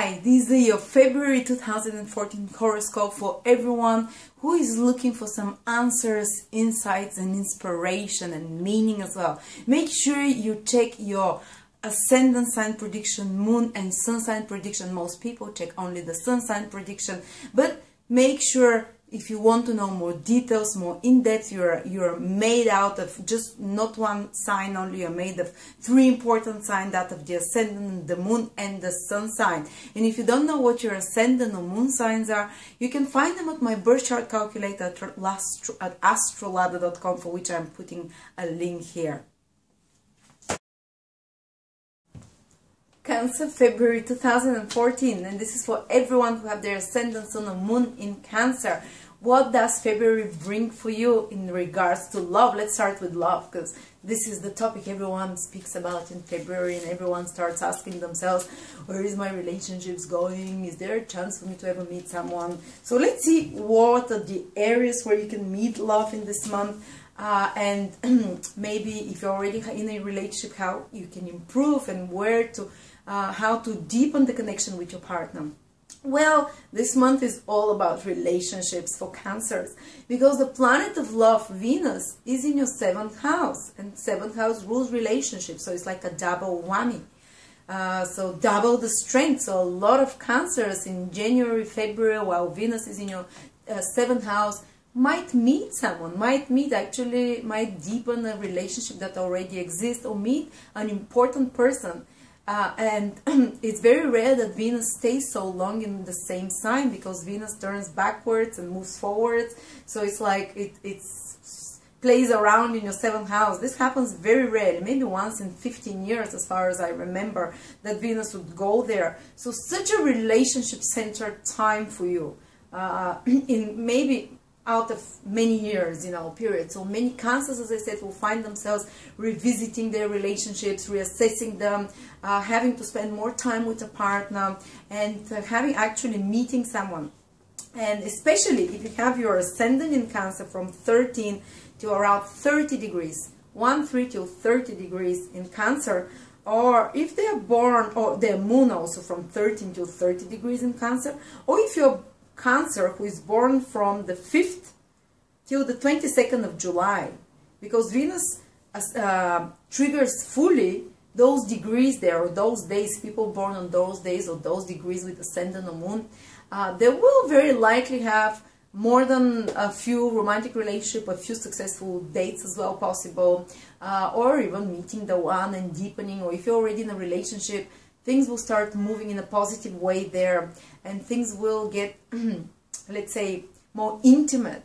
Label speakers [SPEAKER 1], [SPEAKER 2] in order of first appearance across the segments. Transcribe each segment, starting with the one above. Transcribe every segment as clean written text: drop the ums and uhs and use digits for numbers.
[SPEAKER 1] Hi, this is your February 2014 horoscope for everyone who is looking for some answers, insights and inspiration and meaning as well. Make sure you check your ascendant sign prediction, moon and sun sign prediction. Most people check only the sun sign prediction, but make sure if you want to know more details, more in-depth, you're made out of just not one sign only, you're made of three important signs, that of the ascendant, the moon and the sun sign. And if you don't know what your ascendant or moon signs are, you can find them at my birth chart calculator at astrolada.com, for which I'm putting a link here. Cancer, February 2014, and this is for everyone who have their ascendant, sun or moon in Cancer. What does February bring for you in regards to love? Let's start with love, because this is the topic everyone speaks about in February, and everyone starts asking themselves, where is my relationships going? Is there a chance for me to ever meet someone? So let's see what are the areas where you can meet love in this month. And maybe if you're already in a relationship, how you can improve and where to how to deepen the connection with your partner. Well, this month is all about relationships for Cancers, because the planet of love, Venus, is in your 7th house, and 7th house rules relationships, so it's like a double whammy. So double the strength. So a lot of Cancers in January, February, while Venus is in your 7th house, might meet someone, might deepen a relationship that already exists, or meet an important person. And it's very rare that Venus stays so long in the same sign, because Venus turns backwards and moves forwards. So it's like it plays around in your 7th house. This happens very rarely, maybe once in 15 years, as far as I remember, that Venus would go there. So such a relationship-centered time for you, in maybe out of many years, period. So many Cancers, as I said, will find themselves revisiting their relationships, reassessing them, having to spend more time with a partner, and actually meeting someone. And especially if you have your ascendant in Cancer from 13 to around 30 degrees, 13 to 30 degrees in Cancer, or if they are born, or their moon also from 13 to 30 degrees in Cancer, or if you're Cancer who is born from the 5th till the 22nd of July, because Venus triggers fully those degrees there, or those days, people born on those days or those degrees with ascendant or moon, they will very likely have more than a few romantic relationships, a few successful dates as well possible, or even meeting the one and deepening. Or if you're already in a relationship, things will start moving in a positive way there, and things will get, let's say, more intimate,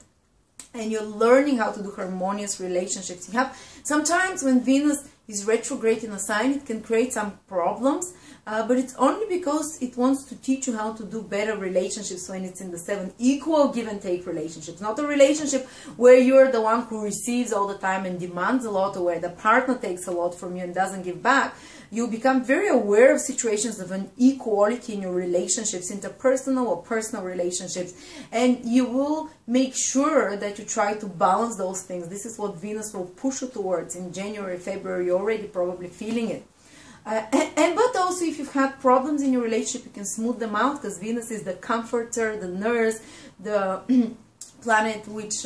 [SPEAKER 1] and you're learning how to do harmonious relationships. You have sometimes when Venus is retrograde in a sign, it can create some problems, but it's only because it wants to teach you how to do better relationships when it's in the 7th. Equal give and take relationships, not a relationship where you're the one who receives all the time and demands a lot, or where the partner takes a lot from you and doesn't give back. You become very aware of situations of an equality in your relationships, interpersonal or personal relationships, and you will make sure that you try to balance those things. This is what Venus will push you towards in January, February. You're already probably feeling it. But also, if you've had problems in your relationship, you can smooth them out, because Venus is the comforter, the nurse, the planet which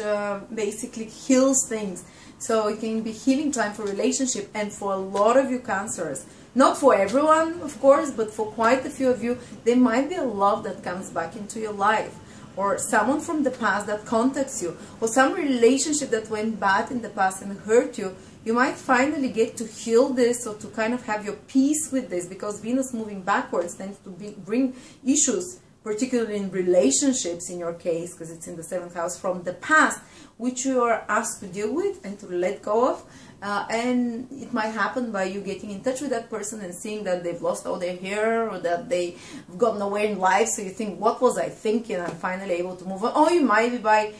[SPEAKER 1] basically heals things. So it can be healing time for relationship, and for a lot of you Cancers, not for everyone of course, but for quite a few of you, there might be a love that comes back into your life, or someone from the past that contacts you, or some relationship that went bad in the past and hurt you. You might finally get to heal this, or to kind of have your peace with this, because Venus moving backwards tends to bring issues, particularly in relationships in your case, because it's in the 7th house, from the past, which you are asked to deal with and to let go of. And it might happen by you getting in touch with that person and seeing that they've lost all their hair, or that they've got nowhere in life, so you think, what was I thinking? I'm finally able to move on. Or you might be by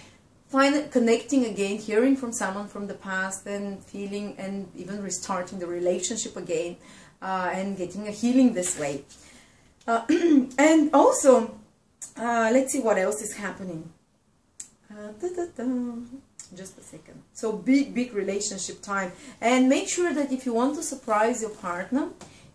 [SPEAKER 1] connecting again, hearing from someone from the past, and feeling and even restarting the relationship again, and getting a healing this way. And also, let's see what else is happening. Just a second. So big relationship time, and make sure that if you want to surprise your partner,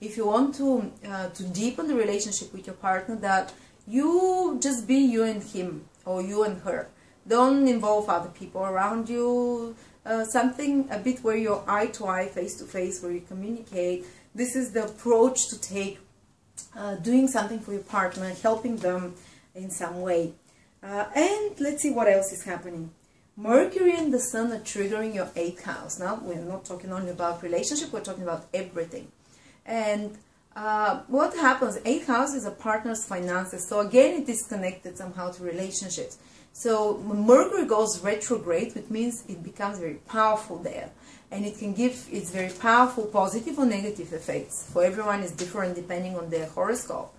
[SPEAKER 1] if you want to deepen the relationship with your partner, that you just be you and him, or you and her. Don't involve other people around you. Something a bit where you're eye to eye, face to face, where you communicate. This is the approach to take, doing something for your partner, helping them in some way. And let's see what else is happening. Mercury and the Sun are triggering your 8th house. Now, we're not talking only about relationship, we're talking about everything. And what happens, 8th house is a partner's finances. So again, it is connected somehow to relationships. So when Mercury goes retrograde, which means it becomes very powerful there. And it can give its very powerful positive or negative effects. For everyone is different depending on their horoscope.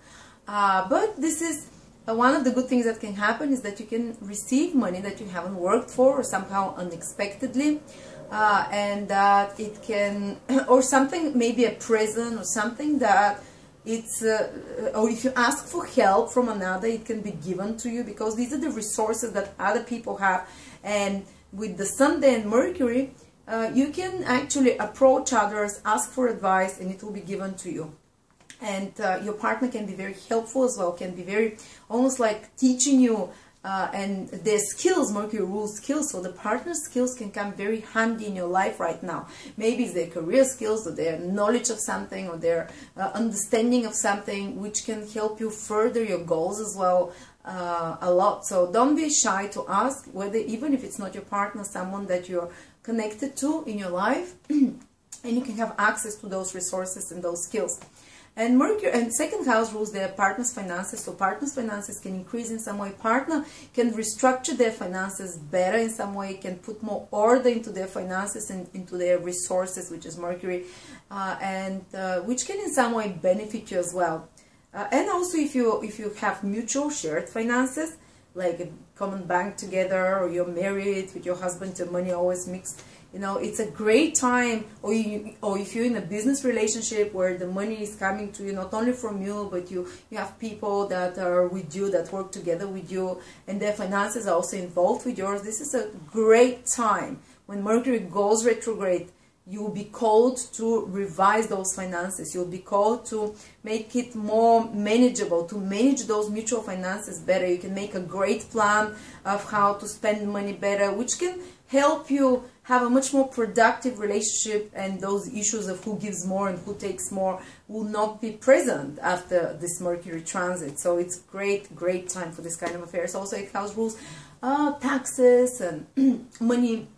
[SPEAKER 1] But this is one of the good things that can happen, is that you can receive money that you haven't worked for, or somehow unexpectedly. And that it can, or something, maybe a present or something that it's, or if you ask for help from another, it can be given to you, because these are the resources that other people have. And with the Sunday and Mercury, you can actually approach others, ask for advice, and it will be given to you. And your partner can be very helpful as well, can be very, almost like teaching you, and their skills, Mercury rules skills, so the partner's skills can come very handy in your life right now. Maybe it's their career skills, or their knowledge of something, or their understanding of something, which can help you further your goals as well a lot. So don't be shy to ask, whether, even if it's not your partner, someone that you're connected to in your life, and you can have access to those resources and those skills. And Mercury and 2nd house rules their partner's finances, so partner's finances can increase in some way. Partner can restructure their finances better in some way, can put more order into their finances and into their resources, which is Mercury, and which can in some way benefit you as well. And also if you have mutual shared finances, like a common bank together, or you're married with your husband, your money always mixed. You know, it's a great time, or if you're in a business relationship where the money is coming to you, not only from you, but you have people that are with you, that work together with you, and their finances are also involved with yours. This is a great time. When Mercury goes retrograde, you will be called to revise those finances. You'll be called to make it more manageable, to manage those mutual finances better. You can make a great plan of how to spend money better, which can help you have a much more productive relationship, and those issues of who gives more and who takes more will not be present after this Mercury transit. So it's great time for this kind of affairs. Also, 8th house rules taxes and money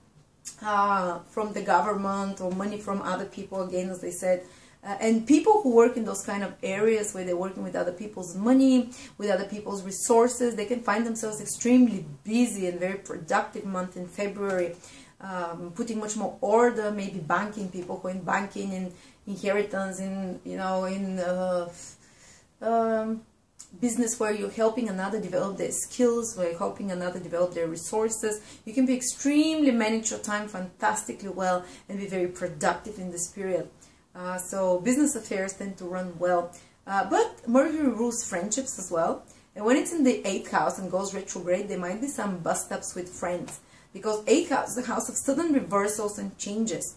[SPEAKER 1] from the government, or money from other people, again, as they said. And people who work in those kind of areas where they're working with other people's money, with other people's resources, they can find themselves extremely busy and very productive month in February, putting much more order, maybe banking, people who are in banking, in inheritance, in, you know, in business where you're helping another develop their skills, where you're helping another develop their resources. You can be extremely manage your time fantastically well and be very productive in this period. So business affairs tend to run well. But Mercury rules friendships as well. And when it's in the 8th house and goes retrograde, there might be some bust-ups with friends. Because 8th house is the house of sudden reversals and changes.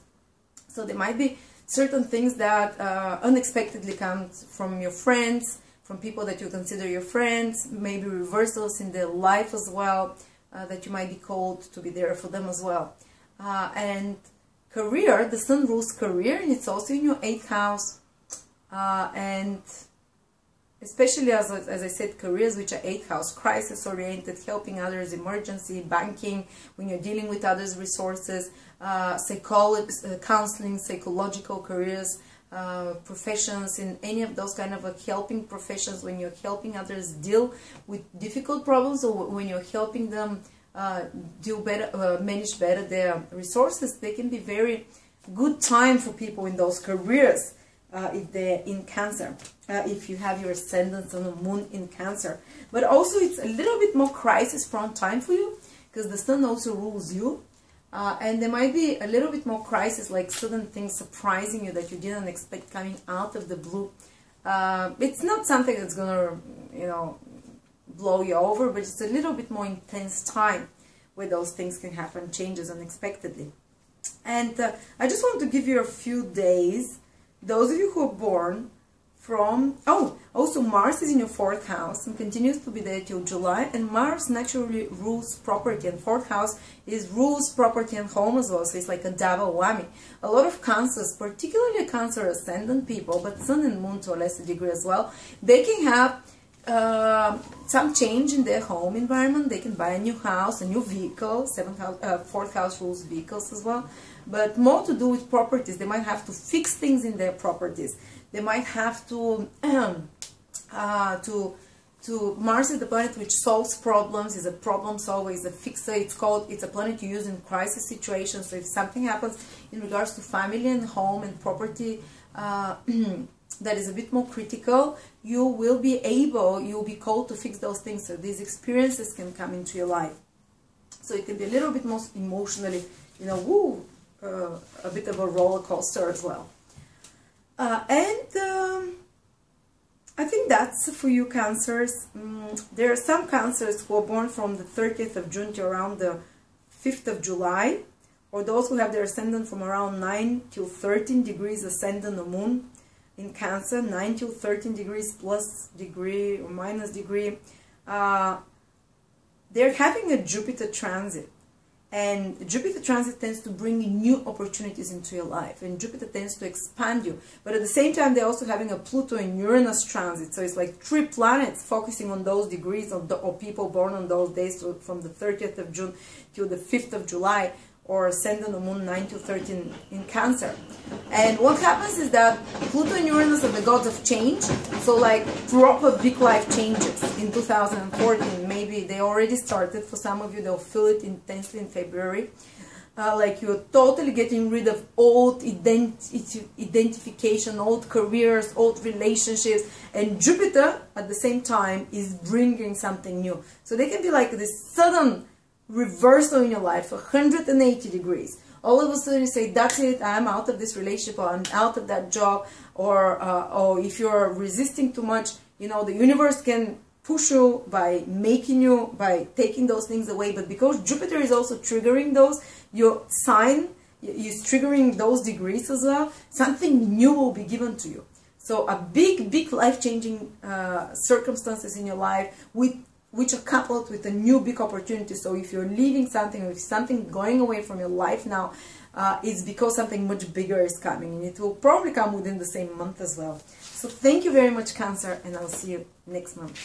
[SPEAKER 1] So there might be certain things that unexpectedly come from your friends, from people that you consider your friends, maybe reversals in their life as well, that you might be called to be there for them as well. And career, the Sun rules career, and it's also in your 8th house. And especially, as I said, careers which are 8th house, crisis-oriented, helping others, emergency, banking, when you're dealing with others' resources, psychology, counseling, psychological careers, professions, in any of those kind of helping professions, when you're helping others deal with difficult problems, or when you're helping them do better, manage better their resources. They can be very good time for people in those careers if they're in Cancer, if you have your ascendant on the moon in Cancer. But also it's a little bit more crisis-prone time for you, because the Sun also rules you. And there might be a little bit more crisis, like sudden things surprising you that you didn't expect coming out of the blue. It's not something that's gonna, you know, blow you over, but it's a little bit more intense time where those things can happen, changes unexpectedly. And I just want to give you a few days. Those of you who are born from, also Mars is in your 4th house and continues to be there till July, and Mars naturally rules property, and 4th house is rules property and home as well, so it's like a double whammy. A lot of Cancers, particularly Cancer ascendant people, but Sun and Moon to a lesser degree as well, they can have some change in their home environment. They can buy a new house, a new vehicle. 4th house rules vehicles as well, but more to do with properties. They might have to fix things in their properties. They might have to Mars is the planet which solves problems, is a problem solver, is a fixer. It's a planet you use in crisis situations. So if something happens in regards to family and home and property that is a bit more critical, you'll be called to fix those things. So these experiences can come into your life. So it can be a little bit more emotionally, a bit of a roller coaster as well. I think that's for you, Cancers. There are some Cancers who are born from the 30th of June to around the 5th of July, or those who have their ascendant from around 9 till 13 degrees ascendant or moon in Cancer, 9 till 13 degrees plus degree or minus degree. They're having a Jupiter transit. And Jupiter transit tends to bring new opportunities into your life, and Jupiter tends to expand you. But at the same time, they're also having a Pluto and Uranus transit. So it's like 3 planets focusing on those degrees or people born on those days, so from the 30th of June till the 5th of July, or ascendant or moon 9 to 13 in Cancer. And what happens is that Pluto and Uranus are the gods of change. So like proper big life changes in 2014. Maybe they already started. For some of you, they'll feel it intensely in February. Like you're totally getting rid of old identification, old careers, old relationships. And Jupiter, at the same time, is bringing something new. So they can be like this sudden reversal in your life, 180 degrees. All of a sudden you say, that's it, I'm out of this relationship, or I'm out of that job, or if you're resisting too much, the universe can push you by taking those things away. But because Jupiter is also triggering those, your sign is triggering those degrees as well, something new will be given to you. So a big life-changing circumstances in your life which are coupled with a new big opportunity. So if you're leaving something, or if something going away from your life now, it's because something much bigger is coming, and it will probably come within the same month as well. So thank you very much, Cancer, and I'll see you next month.